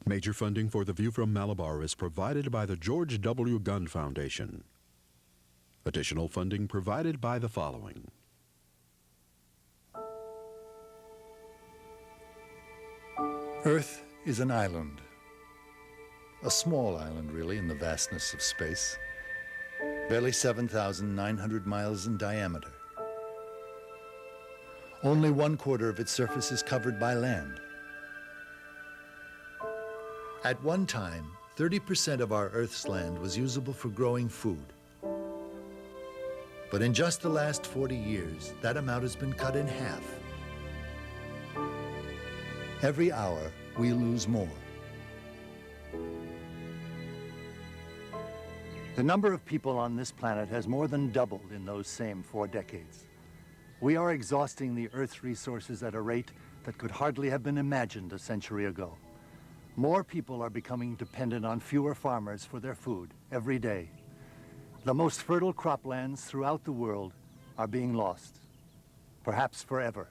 Major funding for The View from Malabar is provided by the George W. Gunn Foundation. Additional funding provided by the following. Earth is an island. A small island, really, in the vastness of space. Barely 7,900 miles in diameter. Only 1/4 of its surface is covered by land. At one time, 30% of our Earth's land was usable for growing food. But in just the last 40 years, that amount has been cut in half. Every hour, we lose more. The number of people on this planet has more than doubled in those same 4 decades. We are exhausting the Earth's resources at a rate that could hardly have been imagined a century ago. More people are becoming dependent on fewer farmers for their food every day. The most fertile croplands throughout the world are being lost, perhaps forever.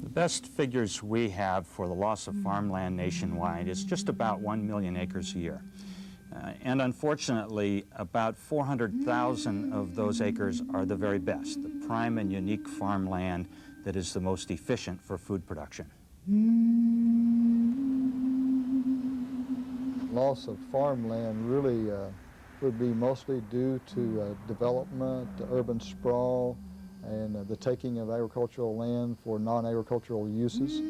The best figures we have for the loss of farmland nationwide is just about 1 million acres a year. And unfortunately, about 400,000 of those acres are the very best, the prime and unique farmland that is the most efficient for food production. Loss of farmland really would be mostly due to development, urban sprawl, and the taking of agricultural land for non-agricultural uses.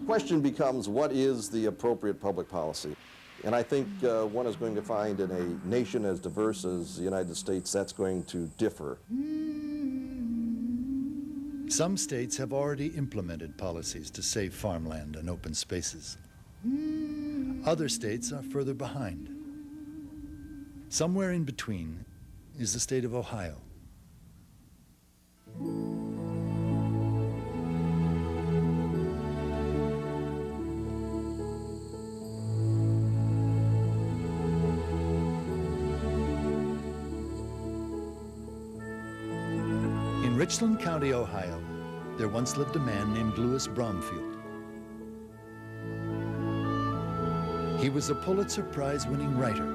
The question becomes, what is the appropriate public policy? And I think one is going to find in a nation as diverse as the United States, that's going to differ. Some states have already implemented policies to save farmland and open spaces. Other states are further behind. Somewhere in between is the state of Ohio. In Richland County, Ohio, there once lived a man named Lewis Bromfield. He was a Pulitzer Prize-winning writer.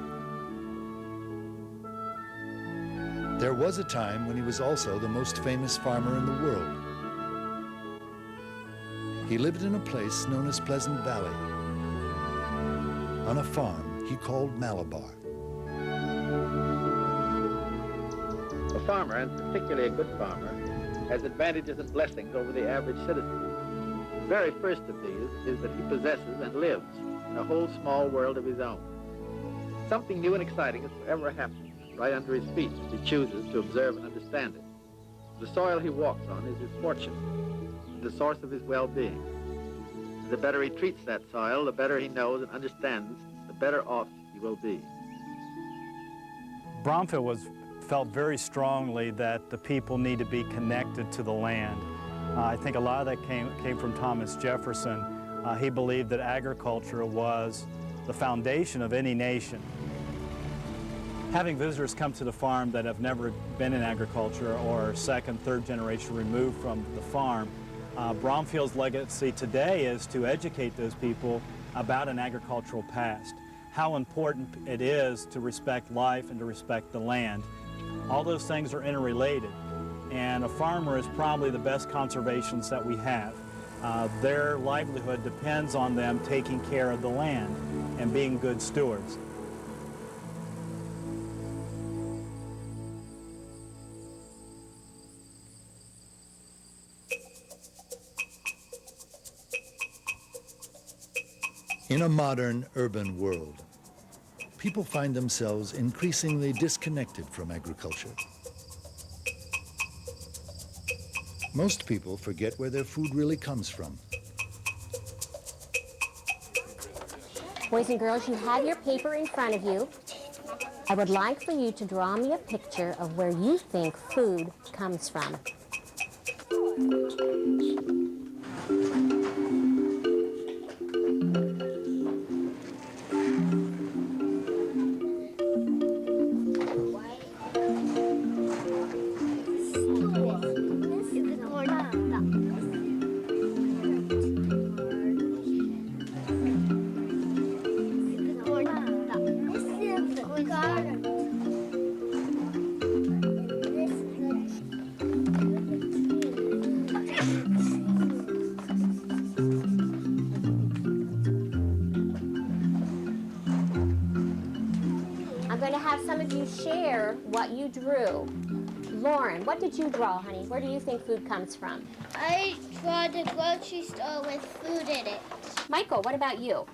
There was a time when he was also the most famous farmer in the world. He lived in a place known as Pleasant Valley, on a farm he called Malabar. A farmer, and particularly a good farmer, has advantages and blessings over the average citizen. The very first of these is that he possesses and lives in a whole small world of his own. Something new and exciting is forever happening right under his feet if he chooses to observe and understand it. The soil he walks on is his fortune, the source of his well-being. The better he treats that soil, the better he knows and understands, the better off he will be. Bromfield felt very strongly that the people need to be connected to the land. I think a lot of that came from Thomas Jefferson. He believed that agriculture was the foundation of any nation. Having visitors come to the farm that have never been in agriculture or second, third generation removed from the farm, Bromfield's legacy today is to educate those people about an agricultural past, how important it is to respect life and to respect the land. All those things are interrelated, and a farmer is probably the best conservationists that we have. Their livelihood depends on them taking care of the land and being good stewards. In a modern urban world, people find themselves increasingly disconnected from agriculture. Most people forget where their food really comes from. Boys and girls, you have your paper in front of you. I would like for you to draw me a picture of where you think food comes from. share what you drew. Lauren, what did you draw, honey? Where do you think food comes from? I draw the grocery store with food in it. Michael, what about you?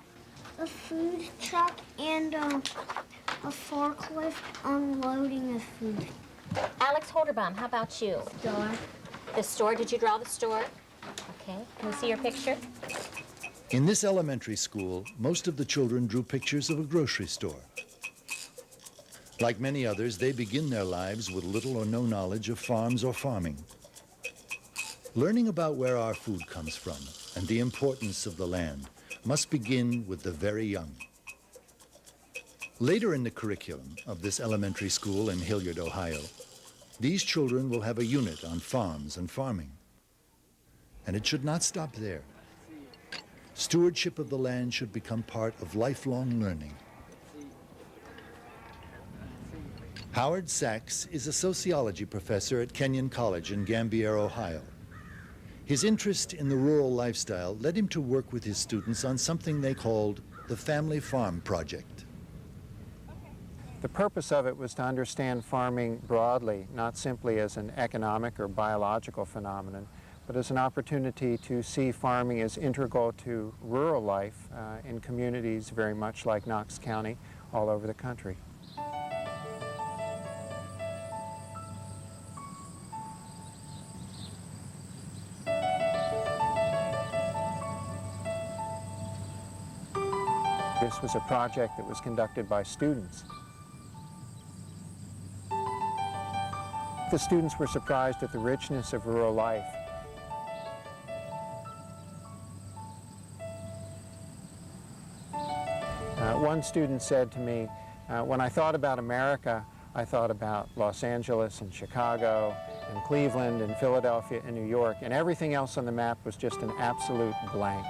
A food truck and a forklift unloading the food. Alex Holderbaum, how about you? Store. The store, did you draw the store? Okay, can we see your picture? In this elementary school, most of the children drew pictures of a grocery store. Like many others, they begin their lives with little or no knowledge of farms or farming. Learning about where our food comes from and the importance of the land must begin with the very young. Later in the curriculum of this elementary school in Hilliard, Ohio, these children will have a unit on farms and farming. And it should not stop there. Stewardship of the land should become part of lifelong learning. Howard Sachs is a sociology professor at Kenyon College in Gambier, Ohio. His interest in the rural lifestyle led him to work with his students on something they called the Family Farm Project. The purpose of it was to understand farming broadly, not simply as an economic or biological phenomenon, but as an opportunity to see farming as integral to rural life in communities very much like Knox County all over the country. This was a project that was conducted by students. The students were surprised at the richness of rural life. One student said to me, when I thought about America, I thought about Los Angeles and Chicago and Cleveland and Philadelphia and New York, and everything else on the map was just an absolute blank.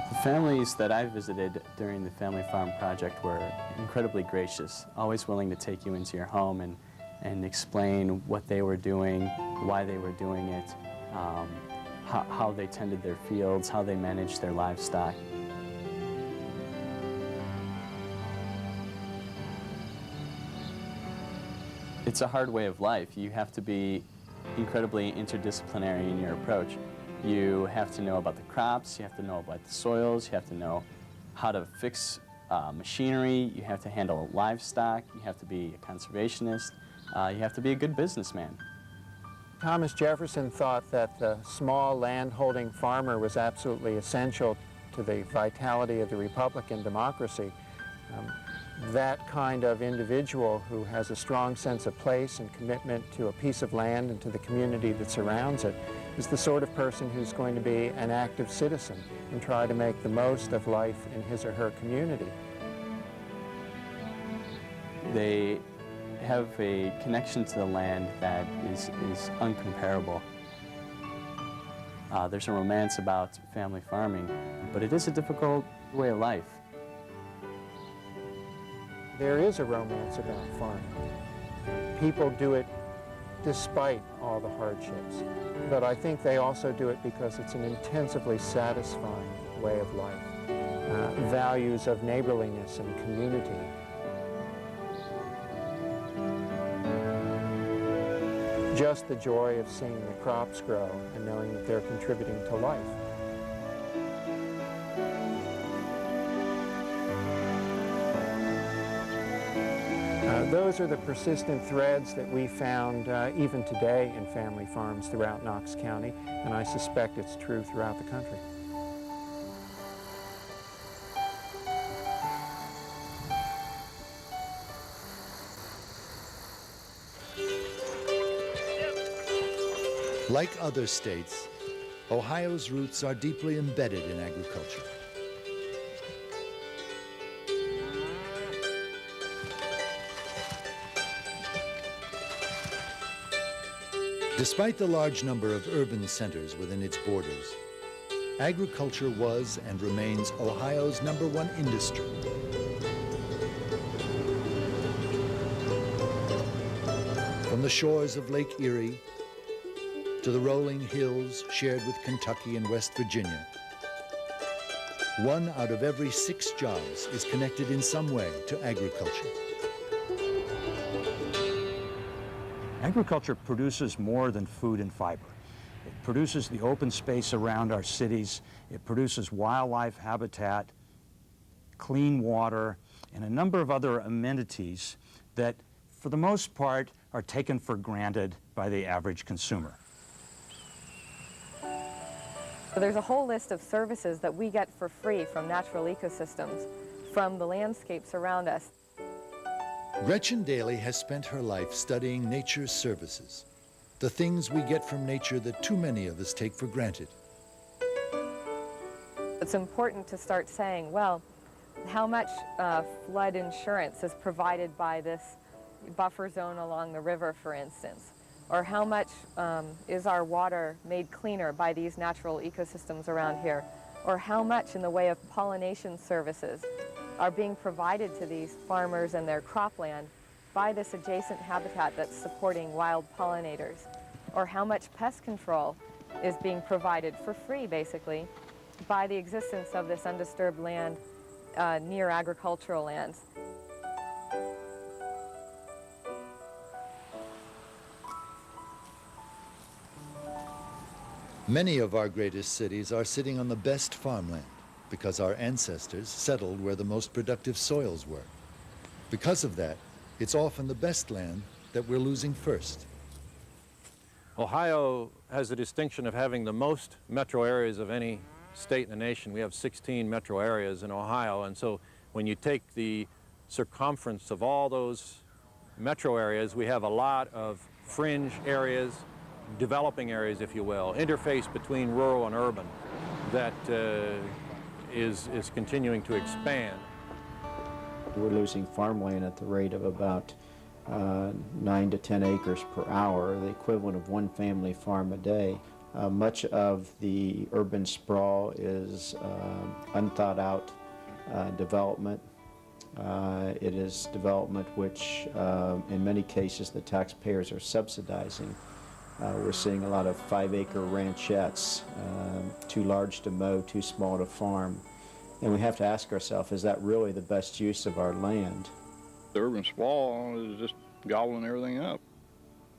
The families that I visited during the Family Farm Project were incredibly gracious, always willing to take you into your home and explain what they were doing, why they were doing it, how they tended their fields, how they managed their livestock. It's a hard way of life. You have to be incredibly interdisciplinary in your approach. You have to know about the crops, you have to know about the soils, you have to know how to fix machinery, you have to handle livestock, you have to be a conservationist, you have to be a good businessman. Thomas Jefferson thought that the small land-holding farmer was absolutely essential to the vitality of the republic and democracy. That kind of individual who has a strong sense of place and commitment to a piece of land and to the community that surrounds it is the sort of person who's going to be an active citizen and try to make the most of life in his or her community. They have a connection to the land that is uncomparable. There's a romance about family farming, but it is a difficult way of life. There is a romance about farming. People do it despite all the hardships, but I think they also do it because it's an intensively satisfying way of life. Values of neighborliness and community. Just the joy of seeing the crops grow and knowing that they're contributing to life. Those are the persistent threads that we found even today in family farms throughout Knox County, and I suspect it's true throughout the country. Like other states, Ohio's roots are deeply embedded in agriculture. Despite the large number of urban centers within its borders, agriculture was and remains Ohio's #1 industry. From the shores of Lake Erie to the rolling hills shared with Kentucky and West Virginia, 1 out of every 6 jobs is connected in some way to agriculture. Agriculture produces more than food and fiber. It produces the open space around our cities. It produces wildlife habitat, clean water, and a number of other amenities that, for the most part, are taken for granted by the average consumer. So there's a whole list of services that we get for free from natural ecosystems, from the landscapes around us. Gretchen Daly has spent her life studying nature's services, the things we get from nature that too many of us take for granted. It's important to start saying, well, how much flood insurance is provided by this buffer zone along the river, for instance? Or how much is our water made cleaner by these natural ecosystems around here? Or how much in the way of pollination services are being provided to these farmers and their cropland by this adjacent habitat that's supporting wild pollinators? Or how much pest control is being provided for free, basically, by the existence of this undisturbed land near agricultural lands? Many of our greatest cities are sitting on the best farmland because our ancestors settled where the most productive soils were. Because of that, it's often the best land that we're losing first. Ohio has the distinction of having the most metro areas of any state in the nation. We have 16 metro areas in Ohio, and so when you take the circumference of all those metro areas, we have a lot of fringe areas, developing areas, if you will, interface between rural and urban that is continuing to expand. We're losing farmland at the rate of about 9 to 10 acres per hour, the equivalent of one family farm a day. Much of the urban sprawl is unthought out development. It is development which, in many cases, the taxpayers are subsidizing. We're seeing a lot of 5-acre ranchettes, too large to mow, too small to farm. And we have to ask ourselves, is that really the best use of our land? The urban sprawl is just gobbling everything up.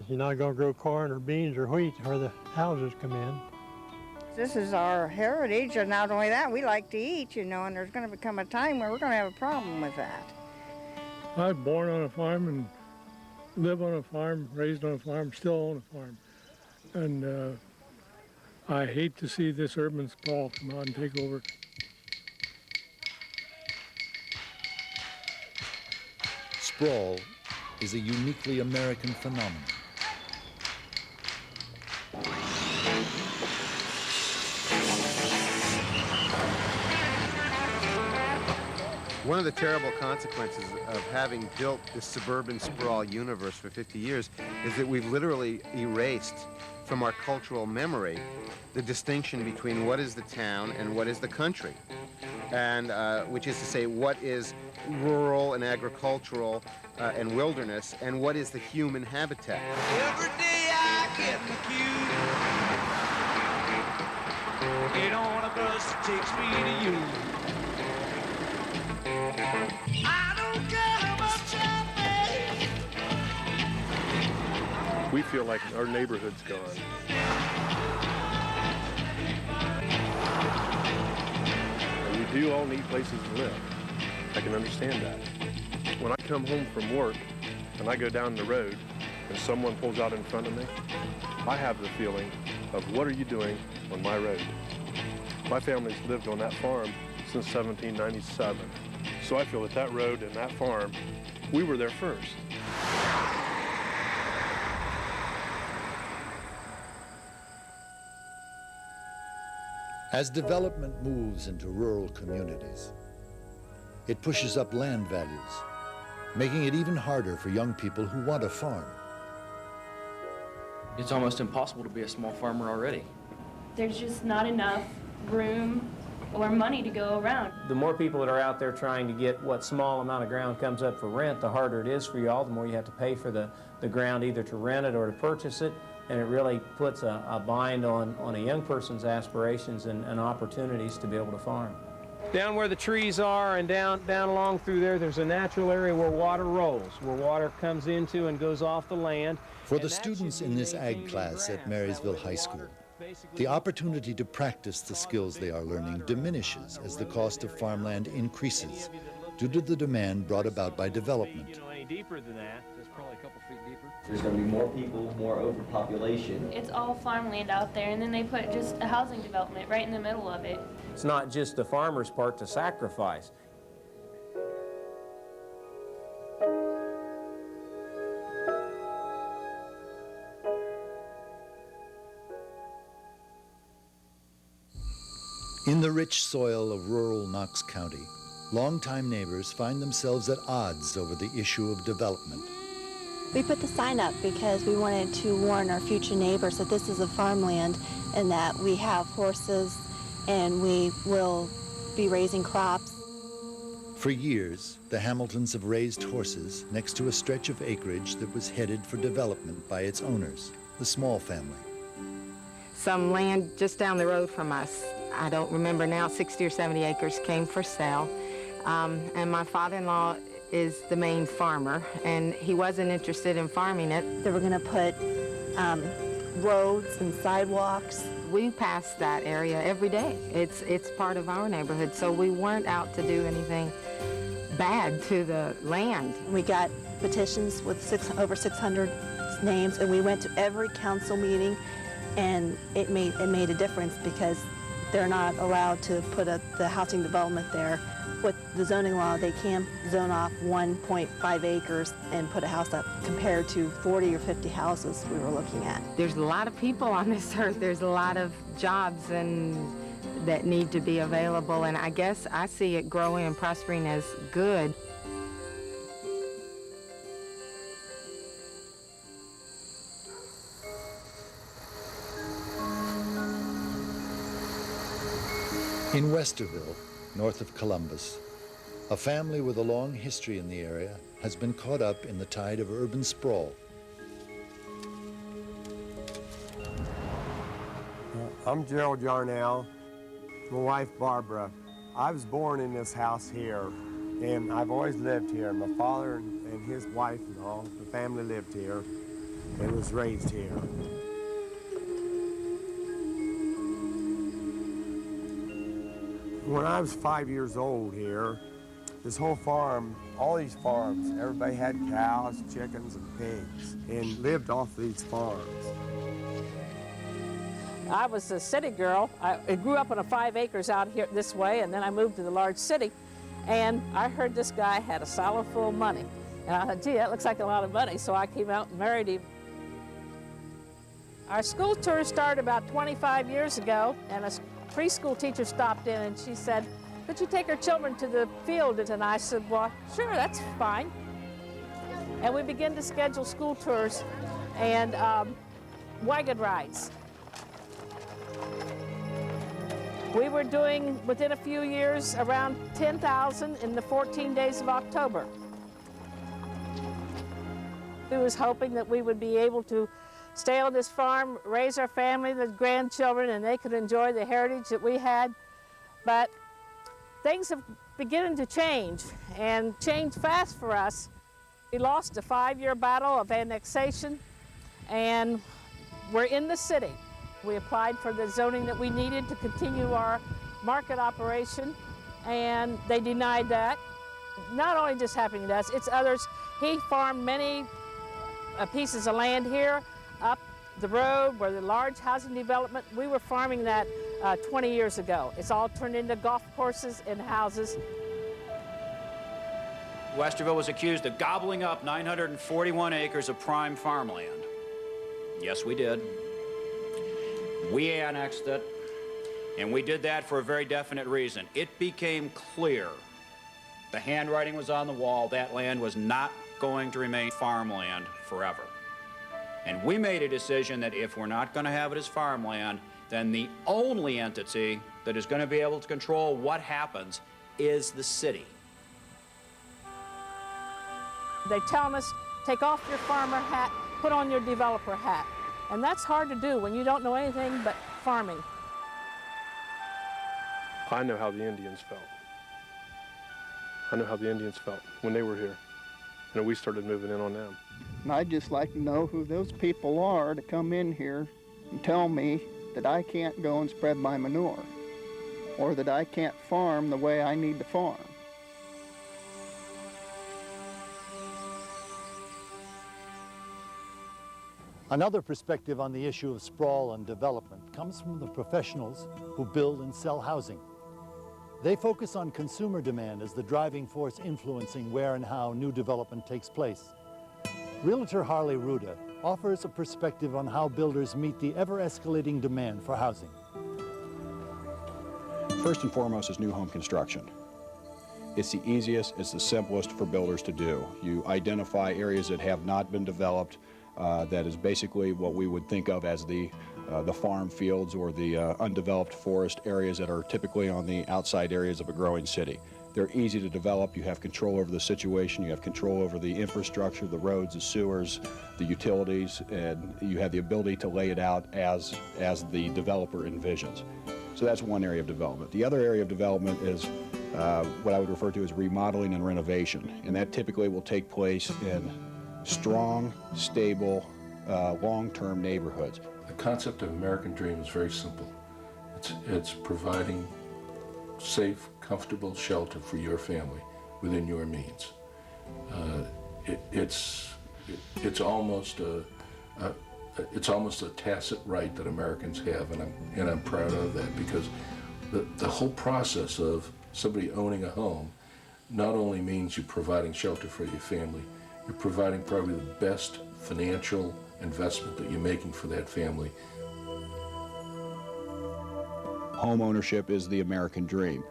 You're not going to grow corn or beans or wheat where the houses come in. This is our heritage, and not only that, we like to eat, you know, and there's going to become a time where we're going to have a problem with that. I was born on a farm and live on a farm, raised on a farm, still on a farm. And I hate to see this urban sprawl come out and take over. Sprawl is a uniquely American phenomenon. One of the terrible consequences of having built this suburban sprawl universe for 50 years is that we've literally erased from our cultural memory the distinction between what is the town and what is the country, and which is to say what is rural and agricultural and wilderness, and what is the human habitat. Every day I get the cue. Get on a bus that takes me to you. I don't care how much I pay. We feel like our neighborhood's gone. And we do all need places to live. I can understand that. When I come home from work and I go down the road and someone pulls out in front of me, I have the feeling of, what are you doing on my road? My family's lived on that farm since 1797. So I feel that that road and that farm, we were there first. As development moves into rural communities, it pushes up land values, making it even harder for young people who want a farm. It's almost impossible to be a small farmer already. There's just not enough room or money to go around. The more people that are out there trying to get what small amount of ground comes up for rent, the harder it is for you all, the more you have to pay for the ground either to rent it or to purchase it, and it really puts a bind on a young person's aspirations and opportunities to be able to farm. Down where the trees are and down along through there, there's a natural area where water rolls, where water comes into and goes off the land. For the students in this ag class at Marysville High School, the opportunity to practice the skills they are learning diminishes as the cost of farmland increases due to the demand brought about by development. Any deeper than that, it's probably a couple feet deeper. There's going to be more people, more overpopulation. It's all farmland out there, and then they put just a housing development right in the middle of it. It's not just the farmer's part to sacrifice. In the rich soil of rural Knox County, longtime neighbors find themselves at odds over the issue of development. We put the sign up because we wanted to warn our future neighbors that this is a farmland and that we have horses and we will be raising crops. For years, the Hamiltons have raised horses next to a stretch of acreage that was headed for development by its owners, the Small family. Some land just down the road from us, I don't remember now, 60 or 70 acres came for sale. And my father-in-law is the main farmer, and he wasn't interested in farming it. They were going to put roads and sidewalks. We pass that area every day. It's part of our neighborhood, so we weren't out to do anything bad to the land. We got petitions with over 600 names, and we went to every council meeting, and it made a difference because they're not allowed to put the housing development there. With the zoning law, they can zone off 1.5 acres and put a house up compared to 40 or 50 houses we were looking at. There's a lot of people on this earth. There's a lot of jobs that need to be available, and I guess I see it growing and prospering as good. In Westerville, north of Columbus, a family with a long history in the area has been caught up in the tide of urban sprawl. I'm Gerald Yarnell, my wife Barbara. I was born in this house here, and I've always lived here. My father and his wife and all, the family lived here and was raised here. When I was 5 years old here, this whole farm, all these farms, everybody had cows, chickens, and pigs, and lived off these farms. I was a city girl. I grew up on 5 acres out here this way, and then I moved to the large city. And I heard this guy had a salad full of money. And I thought, gee, that looks like a lot of money. So I came out and married him. Our school tour started about 25 years ago, and a preschool teacher stopped in and she said, could you take our children to the field? And I said, well, sure, that's fine. And we began to schedule school tours and wagon rides. We were doing, within a few years, around 10,000 in the 14 days of October. We was hoping that we would be able to stay on this farm, raise our family, the grandchildren, and they could enjoy the heritage that we had. But things have beginning to change, and change fast for us. We lost a 5-year battle of annexation, and we're in the city. We applied for the zoning that we needed to continue our market operation, and they denied that. Not only just happening to us, it's others. He farmed many pieces of land here, up the road where the large housing development, we were farming that 20 years ago. It's all turned into golf courses and houses. Westerville was accused of gobbling up 941 acres of prime farmland. Yes, we did. We annexed it, and we did that for a very definite reason. It became clear, the handwriting was on the wall, that land was not going to remain farmland forever. And we made a decision that if we're not going to have it as farmland, then the only entity that is going to be able to control what happens is the city. They tell us, take off your farmer hat, put on your developer hat. And that's hard to do when you don't know anything but farming. I know how the Indians felt. I know how the Indians felt when they were here. And we started moving in on them. And I'd just like to know who those people are to come in here and tell me that I can't go and spread my manure, or that I can't farm the way I need to farm. Another perspective on the issue of sprawl and development comes from the professionals who build and sell housing. They focus on consumer demand as the driving force influencing where and how new development takes place. Realtor Harley Ruda offers a perspective on how builders meet the ever-escalating demand for housing. First and foremost is new home construction. It's the easiest, it's the simplest for builders to do. You identify areas that have not been developed, that is basically what we would think of as the farm fields or the undeveloped forest areas that are typically on the outside areas of a growing city. They're easy to develop. You have control over the situation. You have control over the infrastructure, the roads, the sewers, the utilities, and you have the ability to lay it out as the developer envisions. So that's one area of development. The other area of development is what I would refer to as remodeling and renovation, and that typically will take place in strong, stable, long-term neighborhoods. The concept of American Dream is very simple. It's providing safe, comfortable shelter for your family within your means. It's almost a tacit right that Americans have, and I'm proud of that, because the whole process of somebody owning a home not only means you're providing shelter for your family, you're providing probably the best financial investment that you're making for that family. Home ownership is the American dream.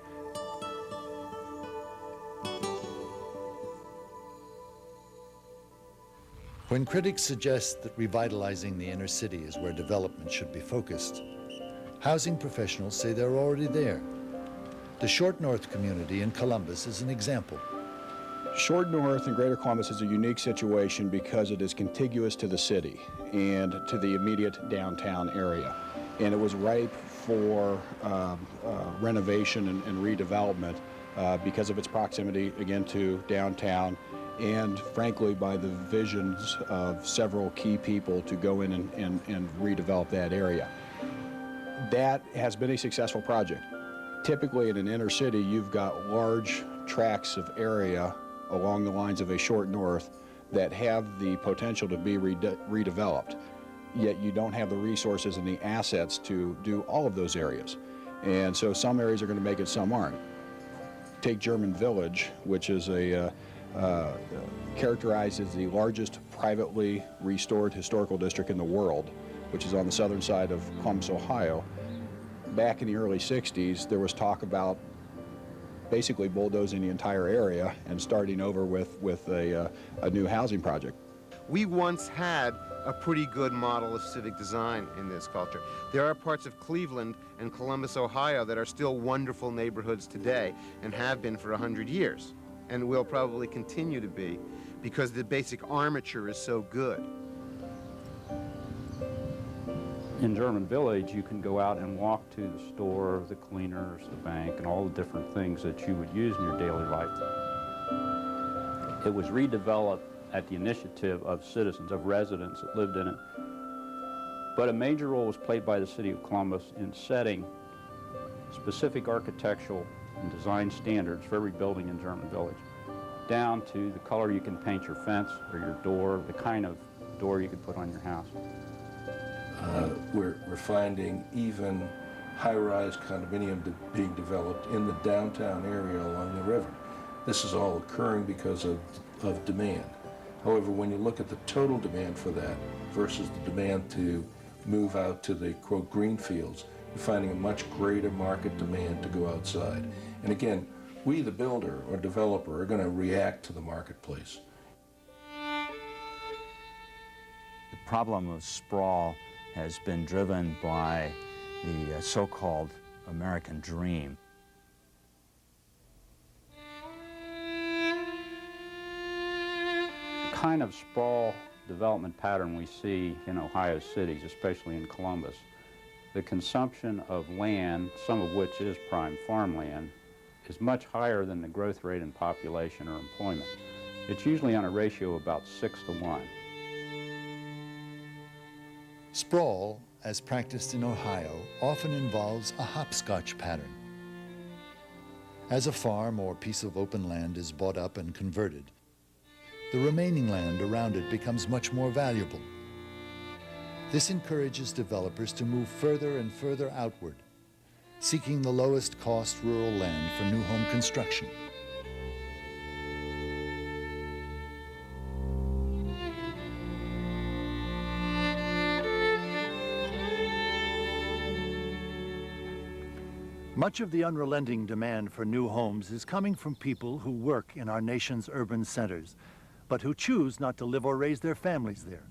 When critics suggest that revitalizing the inner city is where development should be focused, housing professionals say they're already there. The Short North community in Columbus is an example. Short North and Greater Columbus is a unique situation because it is contiguous to the city and to the immediate downtown area. And it was ripe for renovation and redevelopment because of its proximity, again, to downtown, and frankly by the visions of several key people to go in and redevelop that area. That has been a successful project. Typically in an inner city, you've got large tracts of area along the lines of a Short North that have the potential to be redeveloped, yet you don't have the resources and the assets to do all of those areas. And so some areas are going to make it, some aren't. Take German Village, which is characterized as the largest privately restored historical district in the world, which is on the southern side of Columbus, Ohio. Back in the early 60s, there was talk about basically bulldozing the entire area and starting over with a new housing project. We once had a pretty good model of civic design in this culture. There are parts of Cleveland and Columbus, Ohio that are still wonderful neighborhoods today and have been for 100 years and will probably continue to be because the basic armature is so good. In German Village, you can go out and walk to the store, the cleaners, the bank, and all the different things that you would use in your daily life. It was redeveloped at the initiative of citizens, of residents that lived in it. But a major role was played by the city of Columbus in setting specific architectural and design standards for every building in German Village, down to the color you can paint your fence or your door, the kind of door you could put on your house. We're finding even high-rise condominium being developed in the downtown area along the river. This is all occurring because of demand. However, when you look at the total demand for that versus the demand to move out to the, quote, green fields, you're finding a much greater market demand to go outside. And again, we, the builder or developer, are going to react to the marketplace. The problem of sprawl has been driven by the so-called American dream. The kind of sprawl development pattern we see in Ohio cities, especially in Columbus, the consumption of land, some of which is prime farmland, is much higher than the growth rate in population or employment. It's usually on a ratio of about 6 to 1. Sprawl, as practiced in Ohio, often involves a hopscotch pattern. As a farm or piece of open land is bought up and converted, the remaining land around it becomes much more valuable. This encourages developers to move further and further outward, seeking the lowest cost rural land for new home construction. Much of the unrelenting demand for new homes is coming from people who work in our nation's urban centers, but who choose not to live or raise their families there.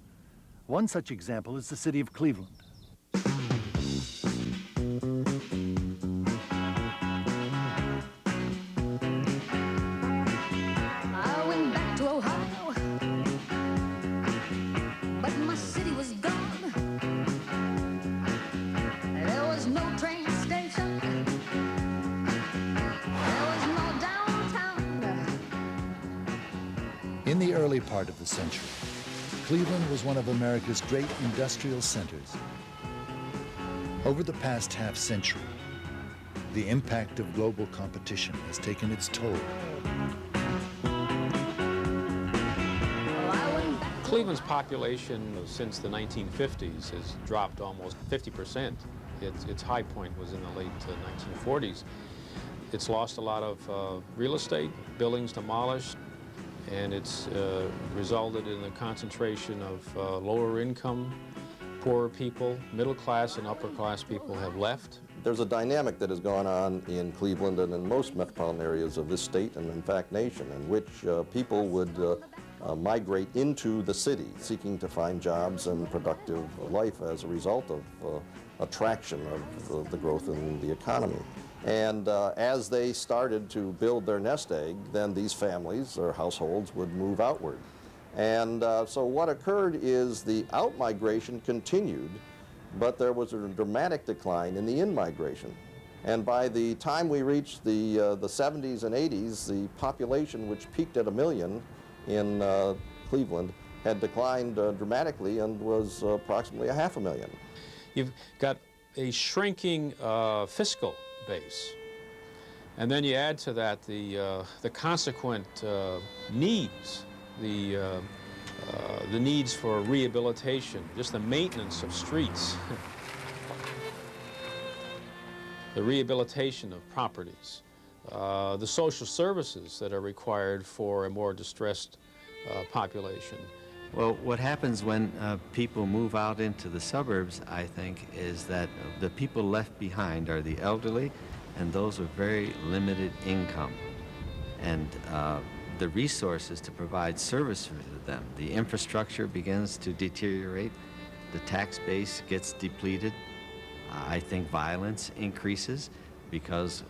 One such example is the city of Cleveland. I went back to Ohio, but my city was gone. There was no train station. There was no downtown. In the early part of the century, Cleveland was one of America's great industrial centers. Over the past half-century, the impact of global competition has taken its toll. Cleveland's population since the 1950s has dropped almost 50%. Its high point was in the late 1940s. It's lost a lot of real estate, buildings demolished, and it's resulted in the concentration of lower income, poorer people, middle class and upper class people have left. There's a dynamic that has gone on in Cleveland and in most metropolitan areas of this state and in fact nation, in which people would migrate into the city seeking to find jobs and productive life as a result of attraction of the growth in the economy. And as they started to build their nest egg, then these families or households would move outward. And so what occurred is the out-migration continued, but there was a dramatic decline in the in-migration. And by the time we reached the 70s and 80s, the population, which peaked at 1 million in Cleveland, had declined dramatically and was approximately 500,000. You've got a shrinking fiscal base. And then you add to that the consequent needs, the needs for rehabilitation, just the maintenance of streets, the rehabilitation of properties, the social services that are required for a more distressed population. Well, what happens when people move out into the suburbs, I think, is that the people left behind are the elderly and those with very limited income. And the resources to provide service for them, the infrastructure begins to deteriorate, the tax base gets depleted. I think violence increases because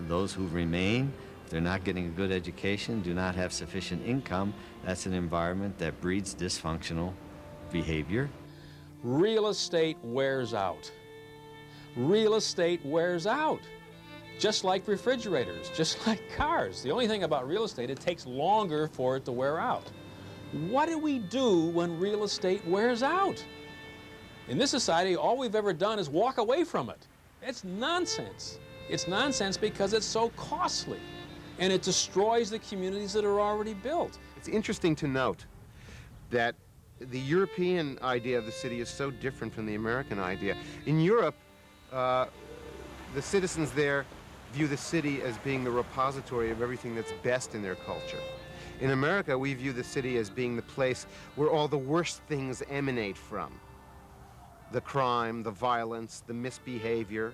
those who remain, they're not getting a good education, do not have sufficient income. That's an environment that breeds dysfunctional behavior. Real estate wears out. Real estate wears out. Just like refrigerators, just like cars. The only thing about real estate, it takes longer for it to wear out. What do we do when real estate wears out? In this society, all we've ever done is walk away from it. It's nonsense. It's nonsense because it's so costly, and it destroys the communities that are already built. It's interesting to note that the European idea of the city is so different from the American idea. In Europe, the citizens there view the city as being the repository of everything that's best in their culture. In America, we view the city as being the place where all the worst things emanate from. The crime, the violence, the misbehavior.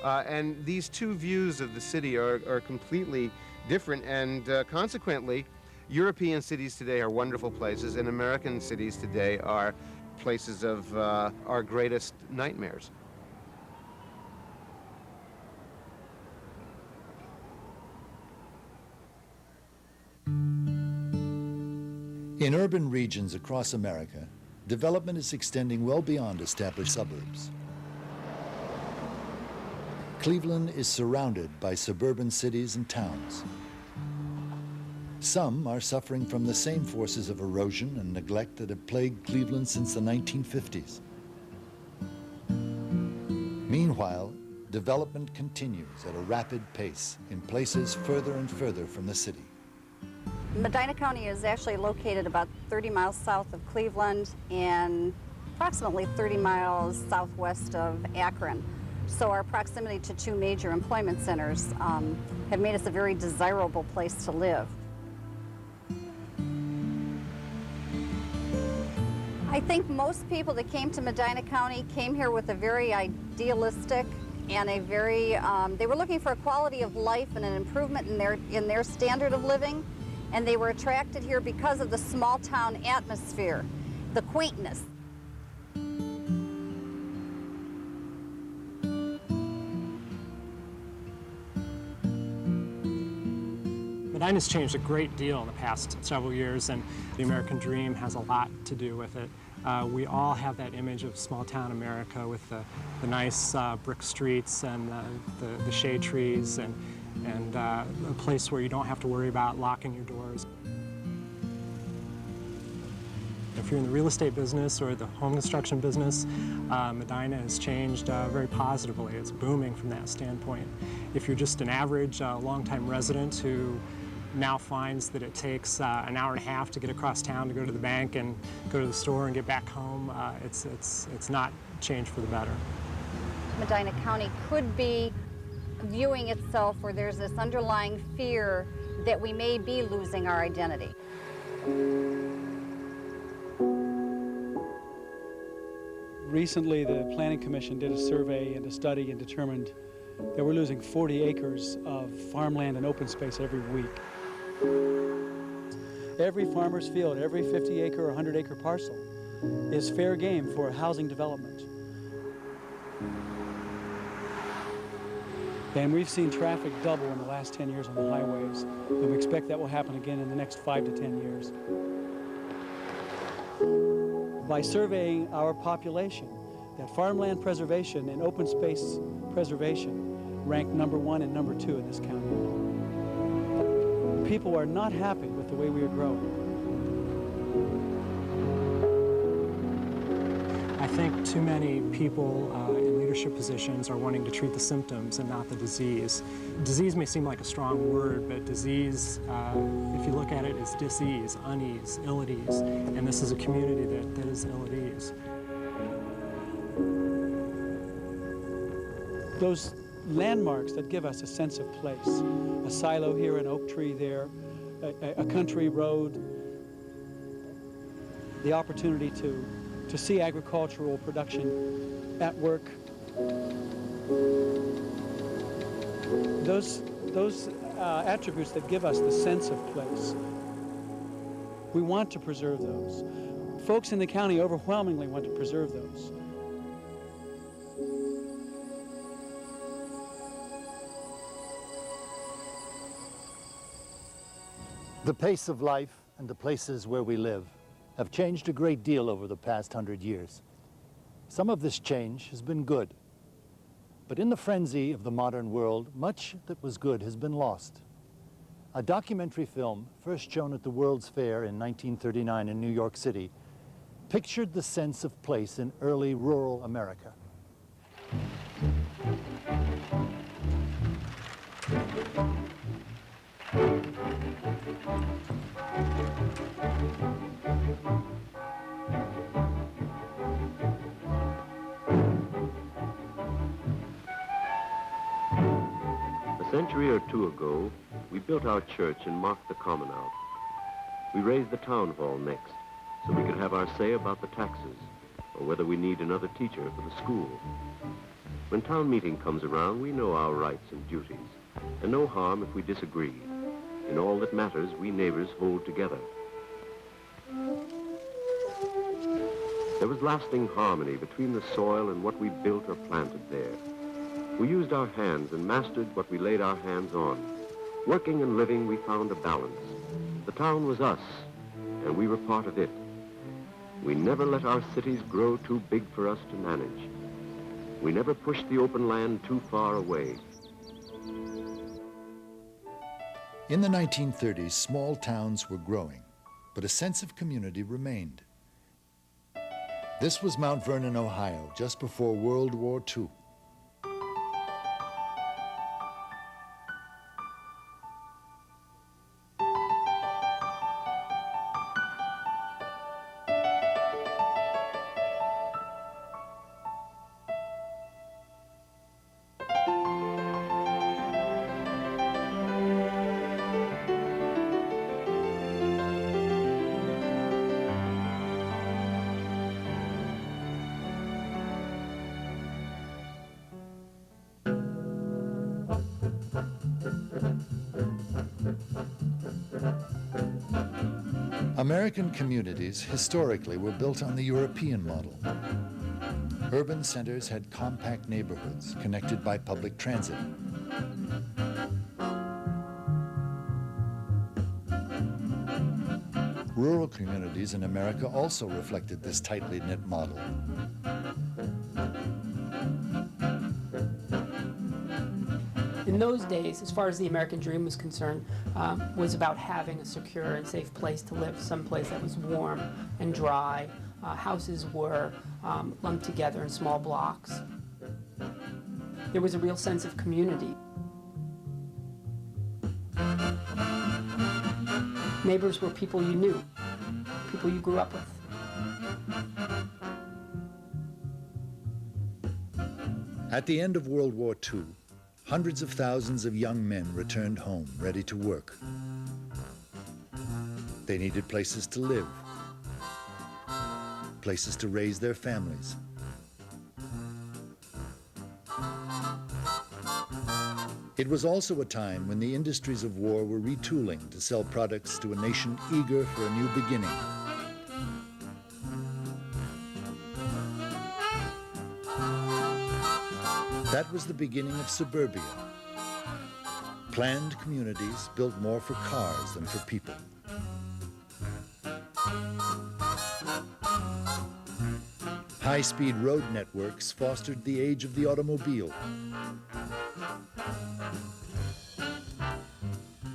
And these two views of the city are completely different, and consequently, European cities today are wonderful places, and American cities today are places of our greatest nightmares. In urban regions across America, development is extending well beyond established suburbs. Cleveland is surrounded by suburban cities and towns. Some are suffering from the same forces of erosion and neglect that have plagued Cleveland since the 1950s. Meanwhile, development continues at a rapid pace in places further and further from the city. Medina County is actually located about 30 miles south of Cleveland and approximately 30 miles southwest of Akron. So our proximity to two major employment centers have made us a very desirable place to live. I think most people that came to Medina County came here with a very idealistic and a very, they were looking for a quality of life and an improvement in their standard of living, and they were attracted here because of the small town atmosphere, the quaintness. Medina's changed a great deal in the past several years, and the American dream has a lot to do with it. We all have that image of small-town America with the nice brick streets and the shade trees and a place where you don't have to worry about locking your doors. If you're in the real estate business or the home construction business, Medina has changed very positively. It's booming from that standpoint. If you're just an average longtime resident who now finds that it takes an hour and a half to get across town to go to the bank and go to the store and get back home, it's not changed for the better. Medina County could be viewing itself where there's this underlying fear that we may be losing our identity. Recently, the Planning Commission did a survey and a study and determined that we're losing 40 acres of farmland and open space every week. Every farmer's field, every 50-acre or 100-acre parcel is fair game for housing development. And we've seen traffic double in the last 10 years on the highways, and we expect that will happen again in the next 5 to 10 years. By surveying our population, that farmland preservation and open space preservation rank #1 and #2 in this county. People are not happy with the way we are growing. I think too many people in leadership positions are wanting to treat the symptoms and not the disease. Disease may seem like a strong word, but disease, if you look at it, is dis-ease, unease, ill-at-ease, and this is a community that is ill-at-ease. Those landmarks that give us a sense of place, a silo here, an oak tree there, a country road, the opportunity to see agricultural production at work. Those attributes that give us the sense of place, we want to preserve those. Folks in the county overwhelmingly want to preserve those. The pace of life and the places where we live have changed a great deal over the past 100 years. Some of this change has been good. But in the frenzy of the modern world, much that was good has been lost. A documentary film, first shown at the World's Fair in 1939 in New York City, pictured the sense of place in early rural America. A century or two ago, we built our church and marked the common out. We raised the town hall next, so we could have our say about the taxes, or whether we need another teacher for the school. When town meeting comes around, we know our rights and duties, and no harm if we disagree. In all that matters, we neighbors hold together. There was lasting harmony between the soil and what we built or planted there. We used our hands and mastered what we laid our hands on. Working and living, we found a balance. The town was us, and we were part of it. We never let our cities grow too big for us to manage. We never pushed the open land too far away. In the 1930s, small towns were growing, but a sense of community remained. This was Mount Vernon, Ohio, just before World War II. American communities historically were built on the European model. Urban centers had compact neighborhoods connected by public transit. Rural communities in America also reflected this tightly knit model. In those days, as far as the American dream was concerned, was about having a secure and safe place to live, someplace that was warm and dry. Houses were lumped together in small blocks. There was a real sense of community. Neighbors were people you knew, people you grew up with. At the end of World War II, hundreds of thousands of young men returned home, ready to work. They needed places to live, places to raise their families. It was also a time when the industries of war were retooling to sell products to a nation eager for a new beginning. That was the beginning of suburbia. Planned communities built more for cars than for people. High-speed road networks fostered the age of the automobile.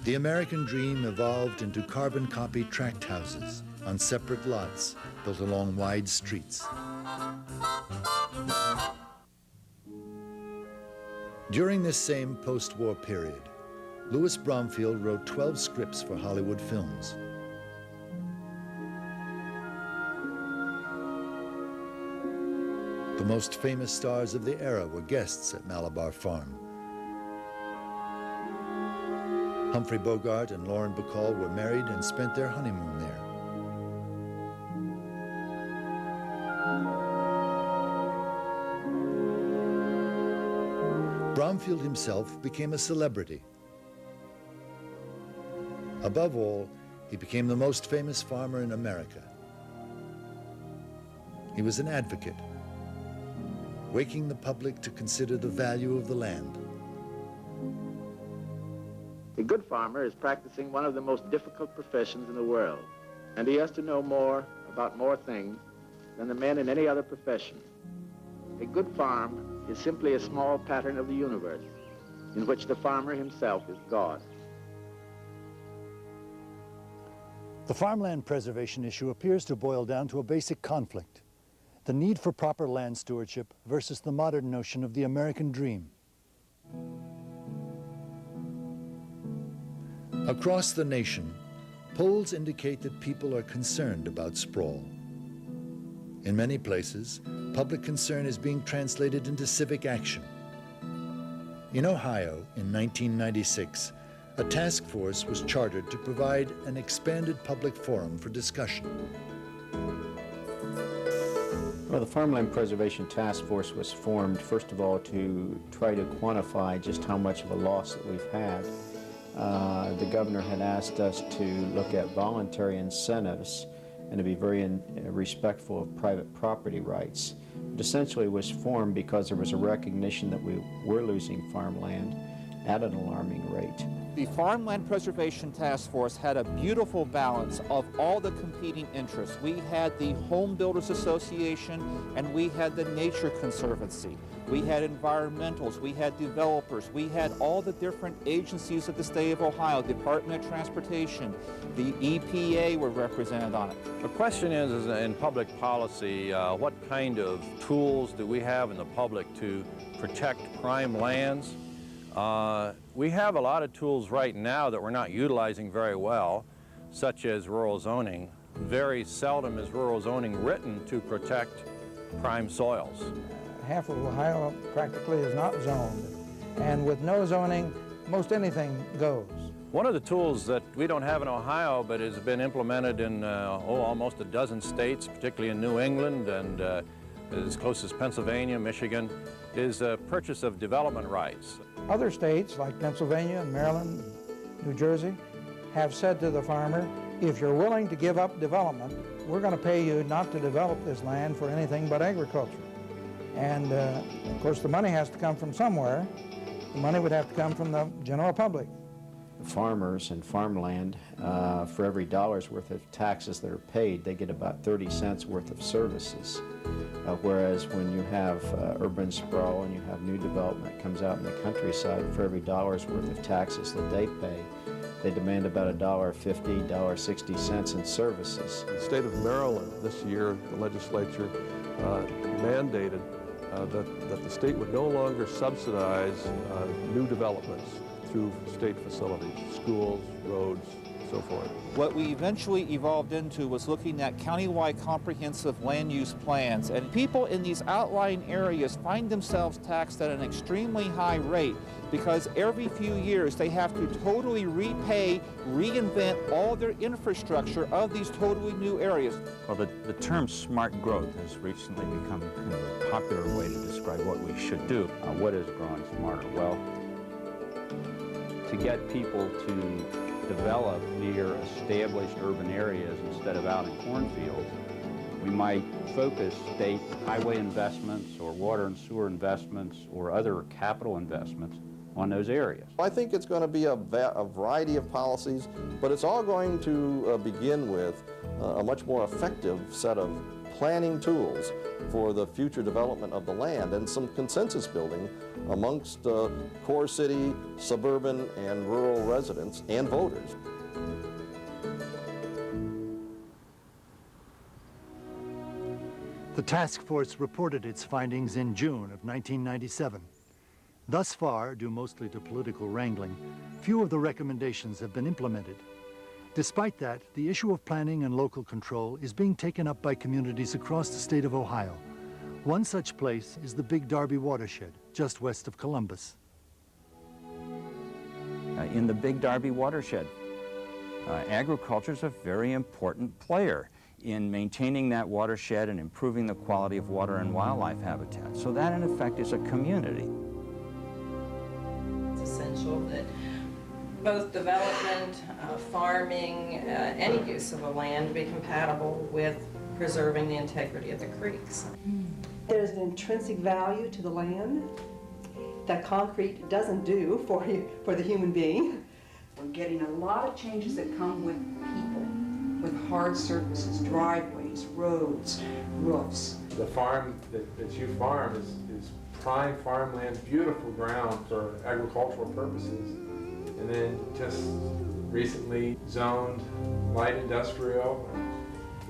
The American dream evolved into carbon copy tract houses on separate lots built along wide streets. During this same post-war period, Louis Bromfield wrote 12 scripts for Hollywood films. The most famous stars of the era were guests at Malabar Farm. Humphrey Bogart and Lauren Bacall were married and spent their honeymoon there. Bromfield himself became a celebrity. Above all, he became the most famous farmer in America. He was an advocate, waking the public to consider the value of the land. A good farmer is practicing one of the most difficult professions in the world, and he has to know more about more things than the men in any other profession. A good farm is simply a small pattern of the universe in which the farmer himself is God. The farmland preservation issue appears to boil down to a basic conflict: the need for proper land stewardship versus the modern notion of the American dream. Across the nation, polls indicate that people are concerned about sprawl. In many places, public concern is being translated into civic action. In Ohio, in 1996, a task force was chartered to provide an expanded public forum for discussion. Well, the Farmland Preservation Task Force was formed, first of all, to try to quantify just how much of a loss that we've had. The governor had asked us to look at voluntary incentives and to be very respectful of private property rights. It essentially was formed because there was a recognition that we were losing farmland at an alarming rate. The Farmland Preservation Task Force had a beautiful balance of all the competing interests. We had the Home Builders Association and we had the Nature Conservancy. We had environmentals, we had developers, we had all the different agencies of the state of Ohio, Department of Transportation, the EPA were represented on it. The question is in public policy, what kind of tools do we have in the public to protect prime lands? We have a lot of tools right now that we're not utilizing very well, such as rural zoning. Very seldom is rural zoning written to protect prime soils. Half of Ohio practically is not zoned, and with no zoning, most anything goes. One of the tools that we don't have in Ohio but has been implemented in almost a dozen states, particularly in New England and as close as Pennsylvania, Michigan, is purchase of development rights. Other states like Pennsylvania and Maryland, New Jersey, have said to the farmer, if you're willing to give up development, we're going to pay you not to develop this land for anything but agriculture. And of course the money has to come from somewhere. The money would have to come from the general public. Farmers and farmland, for every dollar's worth of taxes that are paid, they get about 30 cents worth of services. Whereas when you have urban sprawl and you have new development that comes out in the countryside, for every dollar's worth of taxes that they pay, they demand about $1.50, $1.60 in services. In the state of Maryland this year, the legislature mandated that the state would no longer subsidize new developments through state facilities, schools, roads, so forth. What we eventually evolved into was looking at countywide comprehensive land use plans, and people in these outlying areas find themselves taxed at an extremely high rate because every few years they have to totally repay, reinvent all their infrastructure of these totally new areas. Well, the term smart growth has recently become kind of a popular way to describe what we should do. What is growing smarter? Well, to get people to develop near established urban areas instead of out in cornfields, we might focus state highway investments or water and sewer investments or other capital investments on those areas. I think it's going to be a variety of policies, but it's all going to begin with a much more effective set of planning tools for the future development of the land and some consensus building amongst core city, suburban, and rural residents and voters. The task force reported its findings in June of 1997. Thus far, due mostly to political wrangling, few of the recommendations have been implemented. Despite that, the issue of planning and local control is being taken up by communities across the state of Ohio. One such place is the Big Darby watershed, just west of Columbus. In the Big Darby watershed, agriculture is a very important player in maintaining that watershed and improving the quality of water and wildlife habitat. So that, in effect, is a community. It's essential that both development, farming, any use of the land be compatible with preserving the integrity of the creeks. There's an intrinsic value to the land that concrete doesn't do for the human being. We're getting a lot of changes that come with people, with hard surfaces, driveways, roads, roofs. The farm that you farm is prime farmland, beautiful ground for agricultural purposes. And then just recently zoned light industrial.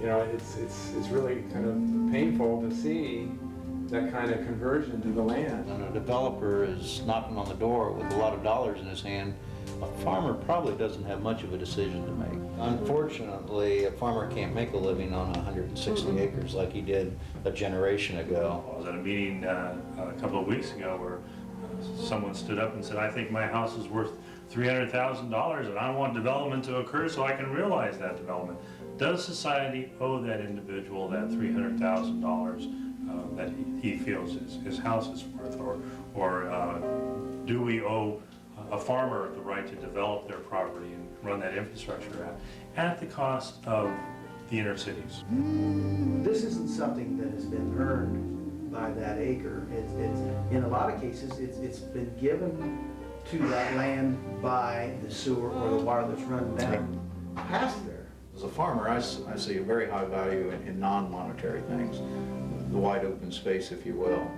You know, it's really kind of painful to see that kind of conversion to the land. When a developer is knocking on the door with a lot of dollars in his hand, a farmer probably doesn't have much of a decision to make. Unfortunately, a farmer can't make a living on 160 acres like he did a generation ago. I was at a meeting a couple of weeks ago where someone stood up and said, I think my house is worth $300,000 and I want development to occur so I can realize that development. Does society owe that individual that $300,000 that he feels his house is worth, or do we owe a farmer the right to develop their property and run that infrastructure at the cost of the inner cities? This isn't something that has been earned by that acre. It's in a lot of cases, it's been given to that land by the sewer or the water that's running down past there. As a farmer, I see a very high value in non-monetary things, the wide open space, if you will.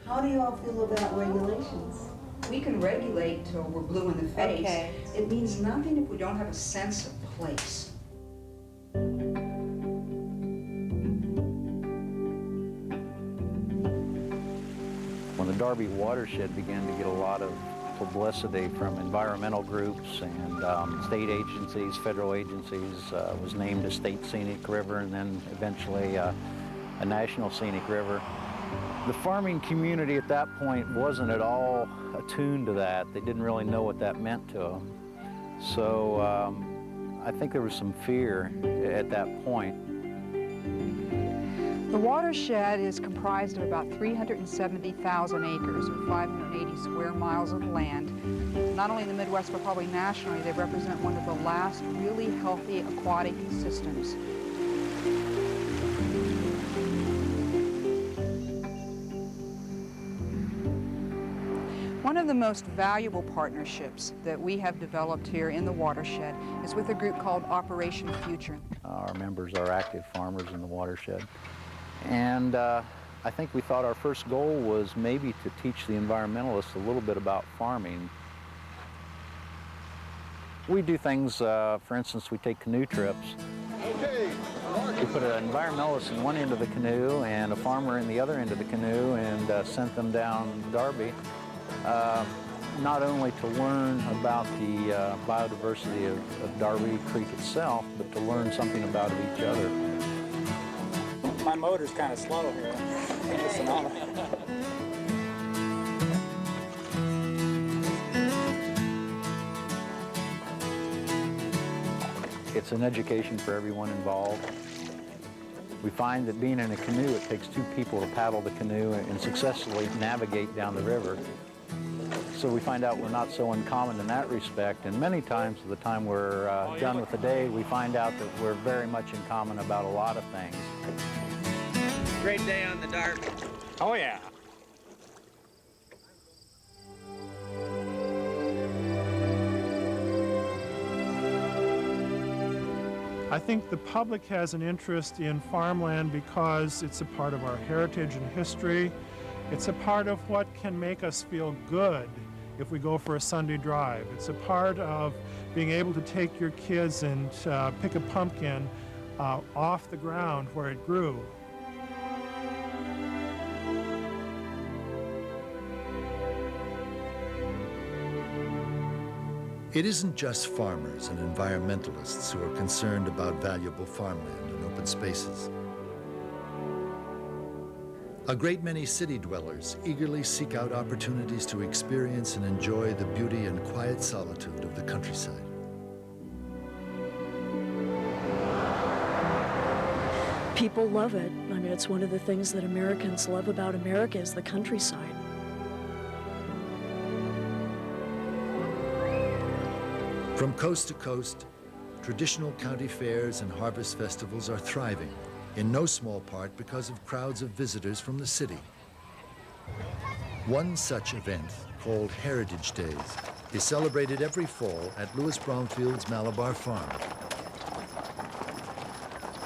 How do you all feel about regulations? We can regulate till we're blue in the face. Okay. It means nothing if we don't have a sense of place. When the Darby watershed began to get a lot of publicity from environmental groups and state agencies, federal agencies, was named a state scenic river and then eventually a national scenic river. The farming community at that point wasn't at all attuned to that. They didn't really know what that meant to them. So I think there was some fear at that point. The watershed is comprised of about 370,000 acres, or 580 square miles of land. Not only in the Midwest, but probably nationally, they represent one of the last really healthy aquatic systems. One of the most valuable partnerships that we have developed here in the watershed is with a group called Operation Future. Our members are active farmers in the watershed. And I think we thought our first goal was maybe to teach the environmentalists a little bit about farming. We do things, for instance, we take canoe trips. We put an environmentalist in one end of the canoe and a farmer in the other end of the canoe and sent them down Darby, not only to learn about the biodiversity of Darby Creek itself, but to learn something about each other. My motor's kind of slow here. Listen on. It's an education for everyone involved. We find that being in a canoe, it takes two people to paddle the canoe and successfully navigate down the river. So we find out we're not so uncommon in that respect, and many times by the time we're done with the day, we find out that we're very much in common about a lot of things. Great day on the Darby. Oh, yeah. I think the public has an interest in farmland because it's a part of our heritage and history. It's a part of what can make us feel good if we go for a Sunday drive. It's a part of being able to take your kids and pick a pumpkin off the ground where it grew. It isn't just farmers and environmentalists who are concerned about valuable farmland and open spaces. A great many city dwellers eagerly seek out opportunities to experience and enjoy the beauty and quiet solitude of the countryside. People love it. I mean, it's one of the things that Americans love about America is the countryside. From coast to coast, traditional county fairs and harvest festivals are thriving, in no small part because of crowds of visitors from the city. One such event, called Heritage Days, is celebrated every fall at Louis Bromfield's Malabar farm.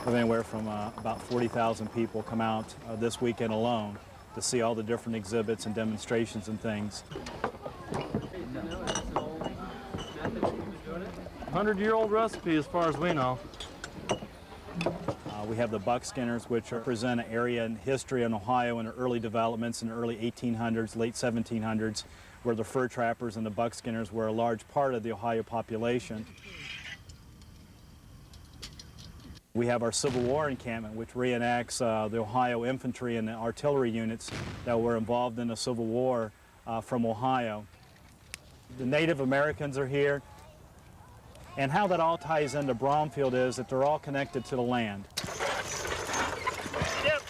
Anywhere from about 40,000 people come out this weekend alone to see all the different exhibits and demonstrations and things. 100-year-old recipe as far as we know. We have the buckskinners, which represent an area in history in Ohio in the early developments in the early 1800s, late 1700s, where the fur trappers and the buckskinners were a large part of the Ohio population. We have our Civil War encampment, which reenacts the Ohio infantry and the artillery units that were involved in the Civil War from Ohio. The Native Americans are here. And how that all ties into Bromfield is that they're all connected to the land. Yep.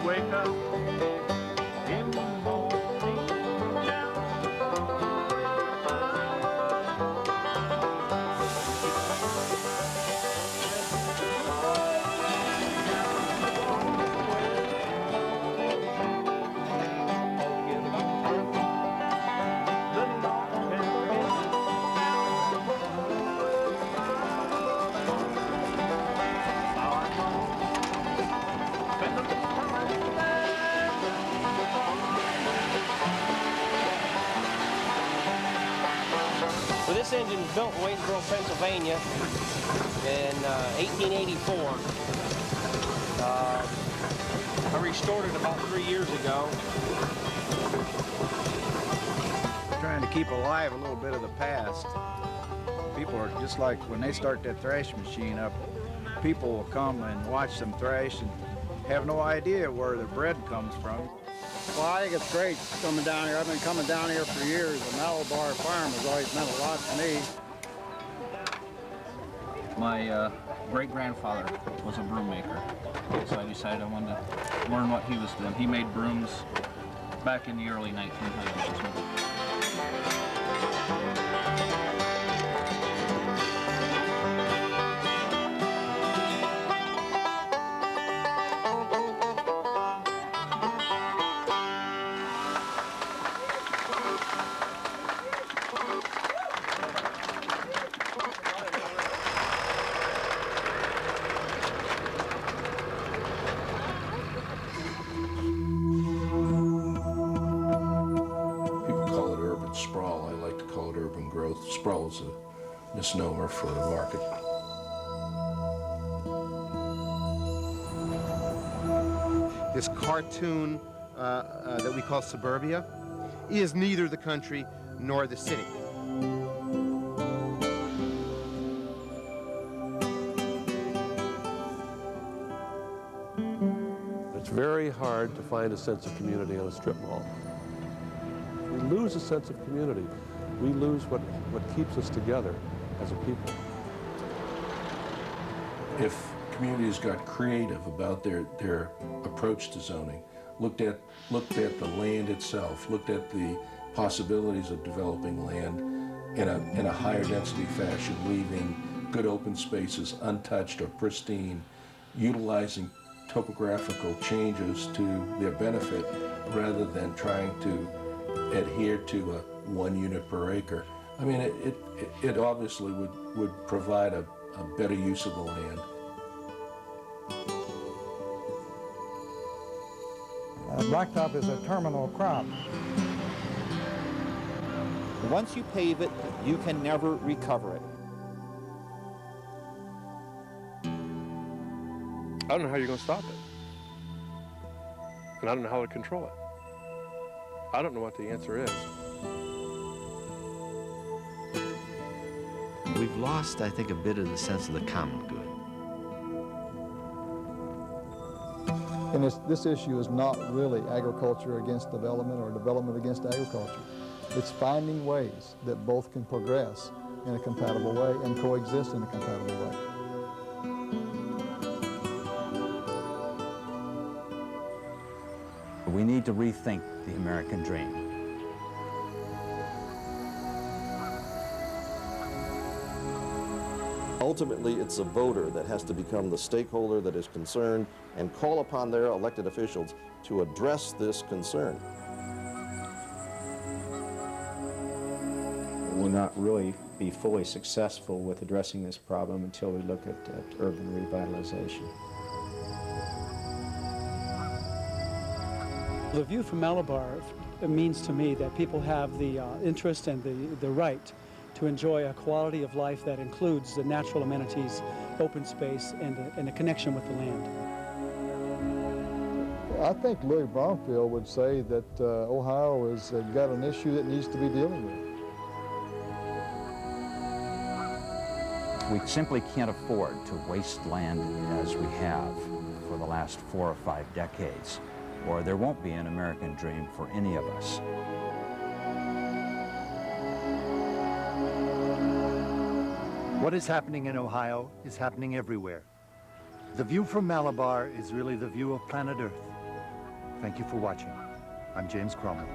wake up in the morning down. So this engine was built in Waynesboro, Pennsylvania in 1884. I restored it about 3 years ago. Trying to keep alive a little bit of the past. People are just like when they start that thrash machine up, people will come and watch them thrash and have no idea where the bread comes from. Well, I think it's great coming down here. I've been coming down here for years. The Malabar farm has always meant a lot to me. My great-grandfather was a broom maker, so I decided I wanted to learn what he was doing. He made brooms back in the early 1900s. Sprawl. I like to call it urban growth. Sprawl is a misnomer for the market. This cartoon that we call suburbia is neither the country nor the city. It's very hard to find a sense of community on a strip mall. We lose a sense of community. We lose what keeps us together as a people. If communities got creative about their approach to zoning, looked at the land itself, looked at the possibilities of developing land in a higher density fashion, leaving good open spaces untouched or pristine, utilizing topographical changes to their benefit rather than trying to adhere to a 1 unit per acre. I mean, it obviously would provide a better use of the land. Blacktop is a terminal crop. Once you pave it, you can never recover it. I don't know how you're going to stop it. And I don't know how to control it. I don't know what the answer is. We've lost, I think, a bit of the sense of the common good. And this issue is not really agriculture against development or development against agriculture. It's finding ways that both can progress in a compatible way and coexist in a compatible way. We need to rethink the American dream. Ultimately, it's the voter that has to become the stakeholder that is concerned and call upon their elected officials to address this concern. We'll not really be fully successful with addressing this problem until we look at urban revitalization. The view from Malabar means to me that people have the interest and the right to enjoy a quality of life that includes the natural amenities, open space, and a connection with the land. I think Louis Bromfield would say that Ohio has got an issue that needs to be dealing with. We simply can't afford to waste land as we have for the last 4 or 5 decades, or there won't be an American dream for any of us. What is happening in Ohio is happening everywhere. The view from Malabar is really the view of planet Earth. Thank you for watching. I'm James Cromwell.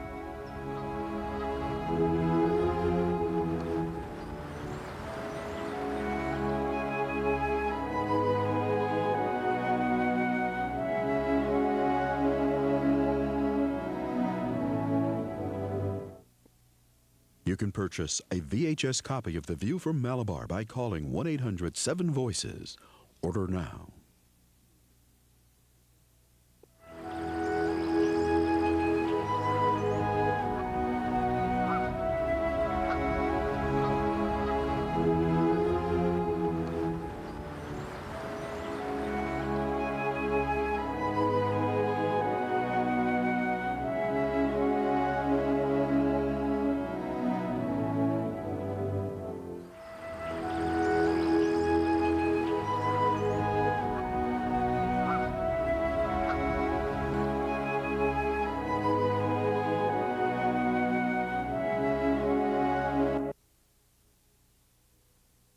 You can purchase a VHS copy of The View from Malabar by calling 1-800-7-VOICES. Order now.